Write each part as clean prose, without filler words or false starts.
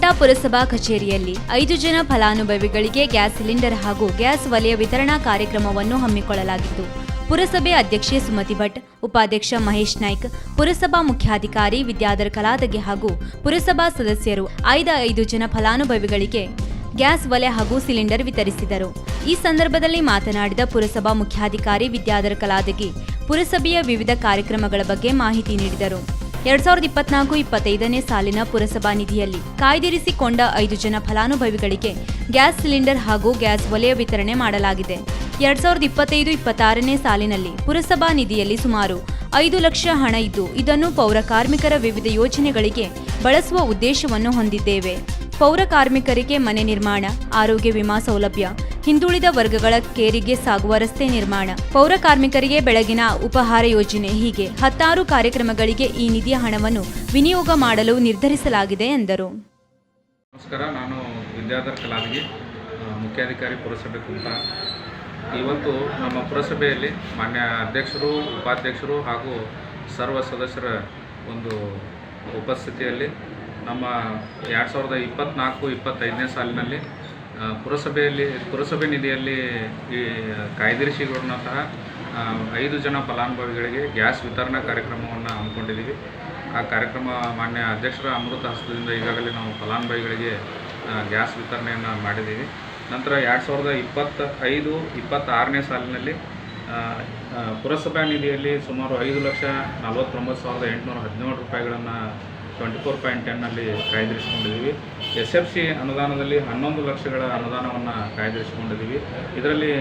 ಕುಮಟಾ ಪುರಸಭಾ ಕಚೇರಿಯಲ್ಲಿ 5 ಜನ ಫಲಾನುಭವಿಗಳಿಗೆ ಗ್ಯಾಸ್ ಸಿಲಿಂಡರ್ ಹಾಗೂ ಗ್ಯಾಸ್ ವಲಯ ವಿತರಣಾ ಕಾರ್ಯಕ್ರಮವನ್ನು ಹಮ್ಮಿಕೊಳ್ಳಲಾಗಿತ್ತು. ಪುರಸಭೆ ಅಧ್ಯಕ್ಷೆ ಸುಮತಿ ಭಟ್, ಉಪಾಧ್ಯಕ್ಷ ಮಹೇಶ್ ನಾಯ್ಕ್, ಪುರಸಭಾ ಮುಖ್ಯಾಧಿಕಾರಿ ವಿದ್ಯಾಧರ್ ಕಲಾದಗೆ ಹಾಗೂ ಪುರಸಭಾ ಸದಸ್ಯರು ಆಯ್ದ 5 ಜನ ಫಲಾನುಭವಿಗಳಿಗೆ ಗ್ಯಾಸ್ ಒಲೆ ಹಾಗೂ ಸಿಲಿಂಡರ್ ವಿತರಿಸಿದರು. ಈ ಸಂದರ್ಭದಲ್ಲಿ ಮಾತನಾಡಿದ ಪುರಸಭಾ ಮುಖ್ಯಾಧಿಕಾರಿ ವಿದ್ಯಾಧರ್ ಕಲಾದಗಿ ಪುರಸಭೆಯ ವಿವಿಧ ಕಾರ್ಯಕ್ರಮಗಳ ಬಗ್ಗೆ ಮಾಹಿತಿ ನೀಡಿದರು. 2024-25ನೇ ಸಾಲಿನ ಪುರಸಭಾ ನಿಧಿಯಲ್ಲಿ ಕಾಯ್ದಿರಿಸಿಕೊಂಡ 5 ಜನ ಫಲಾನುಭವಿಗಳಿಗೆ ಗ್ಯಾಸ್ ಸಿಲಿಂಡರ್ ಹಾಗೂ ಗ್ಯಾಸ್ ವಲಯ ವಿತರಣೆ ಮಾಡಲಾಗಿದೆ. 2025-26ನೇ ಸಾಲಿನಲ್ಲಿ ಪುರಸಭಾ ನಿಧಿಯಲ್ಲಿ ಸುಮಾರು 5 ಲಕ್ಷ ಹಣ ಇದ್ದು, ಇದನ್ನು ಪೌರ ಕಾರ್ಮಿಕರ ವಿವಿಧ ಯೋಜನೆಗಳಿಗೆ ಬಳಸುವ ಉದ್ದೇಶವನ್ನು ಹೊಂದಿದ್ದೇವೆ. ಪೌರ ಕಾರ್ಮಿಕರಿಗೆ ಮನೆ ನಿರ್ಮಾಣ, ಆರೋಗ್ಯ ವಿಮಾ ಸೌಲಭ್ಯ, ಹಿಂದುಳಿದ ವರ್ಗಗಳ ಕೇರಿಗೆ ಸಾಗುವ ರಸ್ತೆ ನಿರ್ಮಾಣ, ಪೌರ ಕಾರ್ಮಿಕರಿಗೆ ಬೆಳಗಿನ ಉಪಹಾರ ಯೋಜನೆ ಹೀಗೆ 16 ಕಾರ್ಯಕ್ರಮಗಳಿಗೆ ಈ ನಿಧಿಯ ಹಣವನ್ನು ವಿನಿಯೋಗ ಮಾಡಲು ನಿರ್ಧರಿಸಲಾಗಿದೆ ಎಂದರು. ನಮಸ್ಕಾರ, ನಾನು ವಿದ್ಯಾಧರ್ ಕಲಾದಗಿ, ಮುಖ್ಯಾಧಿಕಾರಿ ಪುರಸಭೆ ಕುಮಟಾ. ಇವತ್ತು ನಮ್ಮ ಪುರಸಭೆಯಲ್ಲಿ ಮಾನ್ಯ ಅಧ್ಯಕ್ಷರು, ಉಪಾಧ್ಯಕ್ಷರು ಹಾಗೂ ಸರ್ವ ಸದಸ್ಯರ ಒಂದು ಉಪಸ್ಥಿತಿಯಲ್ಲಿ ನಮ್ಮ 2024-25ನೇ ಸಾಲಿನಲ್ಲಿ ಪುರಸಭೆ ನಿಧಿಯಲ್ಲಿ ಈ ಕಾಯ್ದಿರಿಸಿಕೊಂಡಂತಹ 5 ಜನ ಫಲಾನುಭವಿಗಳಿಗೆ ಗ್ಯಾಸ್ ವಿತರಣಾ ಕಾರ್ಯಕ್ರಮವನ್ನು ಹಮ್ಮಿಕೊಂಡಿದ್ದೀವಿ. ಆ ಕಾರ್ಯಕ್ರಮ ಮಾನ್ಯ ಅಧ್ಯಕ್ಷರ ಅಮೃತ ಹಸ್ತದಿಂದ ಈಗಾಗಲೇ ನಾವು ಫಲಾನುಭವಿಗಳಿಗೆ ಗ್ಯಾಸ್ ವಿತರಣೆಯನ್ನು ಮಾಡಿದ್ದೀವಿ. ನಂತರ 2025-26ನೇ ಸಾಲಿನಲ್ಲಿ ಪುರಸಭಾ ನಿಧಿಯಲ್ಲಿ ಸುಮಾರು 5,49,817 ರೂಪಾಯಿಗಳನ್ನು 24.10ನಲ್ಲಿ ಕಾಯ್ದಿರಿಸಿಕೊಂಡಿದ್ದೀವಿ. SFC ಅನುದಾನದಲ್ಲಿ 11 ಲಕ್ಷಗಳ ಅನುದಾನವನ್ನು ಕಾಯ್ದಿರಿಸಿಕೊಂಡಿದ್ದೀವಿ. ಇದರಲ್ಲಿ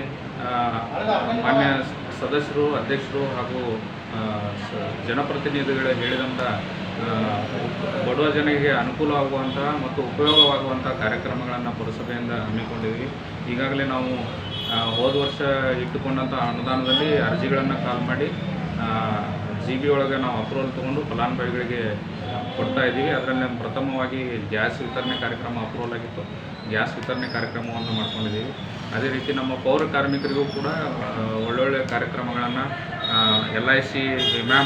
ಮಾನ್ಯ ಸದಸ್ಯರು, ಅಧ್ಯಕ್ಷರು ಹಾಗೂ ಜನಪ್ರತಿನಿಧಿಗಳು ಹೇಳಿದಂಥ ಬಡವ ಜನರಿಗೆ ಅನುಕೂಲವಾಗುವಂತಹ ಮತ್ತು ಉಪಯೋಗವಾಗುವಂಥ ಕಾರ್ಯಕ್ರಮಗಳನ್ನು ಪುರಸಭೆಯಿಂದ ಹಮ್ಮಿಕೊಂಡಿದ್ದೀವಿ. ಈಗಾಗಲೇ ನಾವು ಹೋದ ವರ್ಷ ಇಟ್ಟುಕೊಂಡಂಥ ಅನುದಾನದಲ್ಲಿ ಅರ್ಜಿಗಳನ್ನು ಕಾಲ್ ಮಾಡಿ GB ಒಳಗೆ ನಾವು ಅಪ್ರೂವಲ್ ತೊಗೊಂಡು ಫಲಾನುಭವಿಗಳಿಗೆ ಕೊಡ್ತಾ ಇದ್ದೀವಿ. ಅದರಲ್ಲಿ ಪ್ರಥಮವಾಗಿ ಗ್ಯಾಸ್ ವಿತರಣೆ ಕಾರ್ಯಕ್ರಮ ಅಪ್ರೂವಲ್ ಆಗಿತ್ತು. ಗ್ಯಾಸ್ ವಿತರಣೆ ಕಾರ್ಯಕ್ರಮವನ್ನು ಮಾಡ್ಕೊಂಡಿದ್ದೀವಿ. ಅದೇ ರೀತಿ ನಮ್ಮ ಪೌರ ಕಾರ್ಮಿಕರಿಗೂ ಕೂಡ ಒಳ್ಳೊಳ್ಳೆಯ ಕಾರ್ಯಕ್ರಮಗಳನ್ನು LIC ವಿಮಾ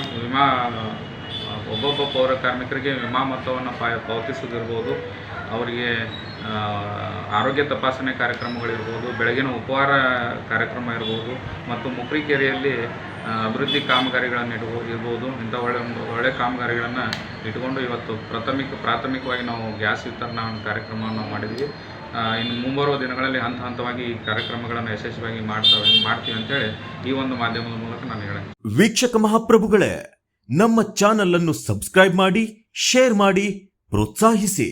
ಒಬ್ಬೊಬ್ಬ ಪೌರ ಕಾರ್ಮಿಕರಿಗೆ ವಿಮಾ ಮೊತ್ತವನ್ನು ಪಾವತಿಸೋದಿರ್ಬೋದು, ಅವರಿಗೆ ಆರೋಗ್ಯ ತಪಾಸಣೆ ಕಾರ್ಯಕ್ರಮಗಳಿರ್ಬೋದು, ಬೆಳಗಿನ ಉಪಹಾರ ಕಾರ್ಯಕ್ರಮ ಇರ್ಬೋದು ಮತ್ತು ಮುಕ್ರಿಕೆರೆಯಲ್ಲಿ ಅಭಿವೃದ್ಧಿ ಕಾಮಗಾರಿಗಳನ್ನು ಇರ್ಬೋದು. ಇಂಥ ಒಳ್ಳೆ ಕಾಮಗಾರಿಗಳನ್ನು ಇಟ್ಕೊಂಡು ಇವತ್ತು ಪ್ರಾಥಮಿಕವಾಗಿ ನಾವು ಗ್ಯಾಸ್ ವಿತರಣಾ ಕಾರ್ಯಕ್ರಮವನ್ನು ಮಾಡಿದ್ವಿ. ಇನ್ನು ಮುಂಬರುವ ದಿನಗಳಲ್ಲಿ ಹಂತವಾಗಿ ಈ ಕಾರ್ಯಕ್ರಮಗಳನ್ನು ಯಶಸ್ವಿಯಾಗಿ ಮಾಡ್ತೀವಿ ಅಂತೇಳಿ ಈ ಒಂದು ಮಾಧ್ಯಮದ ಮೂಲಕ ನಾನು ಹೇಳ್ತೀನಿ. ವೀಕ್ಷಕ ಮಹಾಪ್ರಭುಗಳೇ, ನಮ್ಮ ಚಾನಲ್ ಅನ್ನು ಸಬ್ಸ್ಕ್ರೈಬ್ ಮಾಡಿ, ಶೇರ್ ಮಾಡಿ, ಪ್ರೋತ್ಸಾಹಿಸಿ.